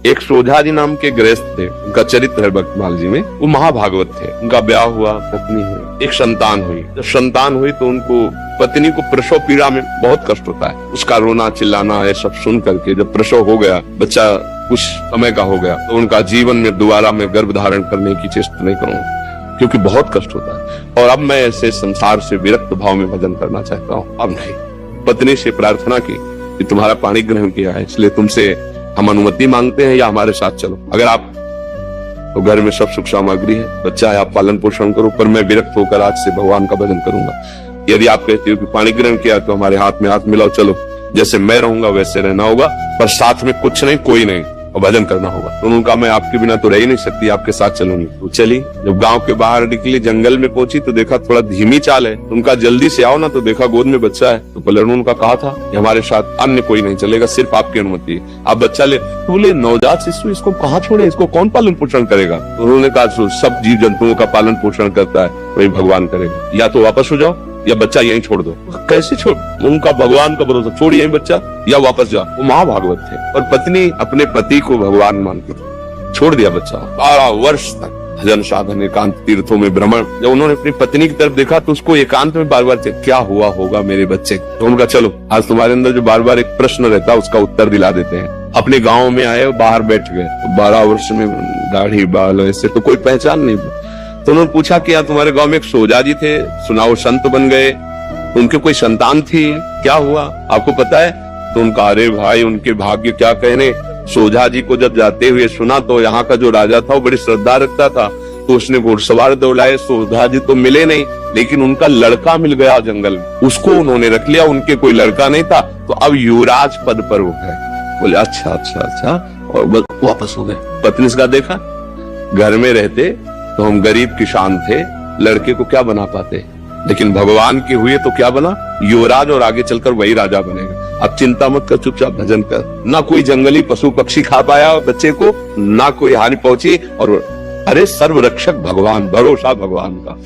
एक सोझा जी नाम के गृहस्थ थे, उनका चरित्र है भक्तमाल जी में। वो महाभागवत थे। उनका ब्याह हुआ, पत्नी हुई, एक संतान हुई। जब संतान हुई तो उनको पत्नी को प्रसव पीड़ा में बहुत कष्ट होता है। उसका रोना चिल्लाना ये सब सुन करके जब प्रसव हो गया, बच्चा कुछ समय का हो गया, तो उनका जीवन में दोबारा मैं गर्भ धारण करने की चेष्टा नहीं करूंगा, क्योंकि बहुत कष्ट होता है और अब मैं ऐसे संसार से विरक्त भाव में भजन करना चाहता हूँ। अब नहीं। पत्नी से प्रार्थना की कि तुम्हारा पाणी ग्रहण किया है, इसलिए तुमसे हम अनुमति मांगते हैं या हमारे साथ चलो। अगर आप तो घर में सब सुख सामग्री है, बच्चा है, आप पालन पोषण करो, पर मैं विरक्त होकर आज से भगवान का भजन करूंगा। यदि आप कहते हो कि पाणी ग्रहण किया तो हमारे हाथ में हाथ मिलाओ, चलो जैसे मैं रहूंगा वैसे रहना होगा, पर साथ में कुछ नहीं, कोई नहीं, और भजन करना होगा। तो उन्होंने कहा मैं आपके बिना तो रह ही नहीं सकती, आपके साथ चलूंगी। तो चली। जब गांव के बाहर निकली, जंगल में पहुंची तो देखा थोड़ा धीमी चाल है। तो उनका जल्दी से आओ ना, तो देखा गोद में बच्चा है। तो पहले उन्होंने कहा था कि हमारे साथ अन्य कोई नहीं चलेगा, सिर्फ आपकी अनुमति है, आप बच्चा ले। तो बोले नवजात शिशु इसको कहाँ छोड़े, इसको कौन पालन पोषण करेगा। तो उन्होंने कहा सब जीव जंतुओं का पालन पोषण करता है वही भगवान करेगा, या तो वापस हो जाओ या बच्चा यहीं छोड़ दो। कैसे छोड़, उनका भगवान का भरोसा, छोड़ यहीं बच्चा या वापस जा। वो महाभागवत थे और पत्नी अपने पति को भगवान मानती थी। छोड़ दिया बच्चा। 12 वर्ष तक भजन साधन, एकांत तीर्थों में भ्रमण। जब उन्होंने अपनी पत्नी की तरफ देखा तो उसको एकांत में बार बार क्या हुआ होगा मेरे बच्चे। तो उनका चलो आज तुम्हारे अंदर जो बार बार एक प्रश्न रहता है उसका उत्तर दिला देते हैं। अपने गाँव में आए, बाहर बैठ गए। 12 वर्ष में दाढ़ी बाल ऐसे तो कोई पहचान नहीं। तो उन्होंने पूछा कि यार तुम्हारे गांव में एक सोजा जी थे, सुना वो संत बन गए, उनके कोई संतान थी, क्या हुआ आपको पता है। तो उनका अरे भाई उनके भाग्य क्या कहने। सोजा जी को जब जाते हुए सुना तो यहाँ का जो राजा था वो बड़ी श्रद्धा रखता था, तो उसने घुड़सवार दौड़ाए। सोजा जी तो मिले नहीं, लेकिन उनका लड़का मिल गया जंगल में, उसको उन्होंने रख लिया। उनके कोई लड़का नहीं था, तो अब युवराज पद पर हो गए। बोले अच्छा अच्छा अच्छा, और वापस हो गए। पत्नी का देखा, घर में रहते तो हम गरीब किसान थे, लड़के को क्या बना पाते, लेकिन भगवान के हुए तो क्या बना, युवराज, और आगे चलकर वही राजा बनेगा। अब चिंता मत कर, चुपचाप भजन कर। ना कोई जंगली पशु पक्षी खा पाया बच्चे को, ना कोई हानि पहुंची, और अरे सर्वरक्षक भगवान, भरोसा भगवान का।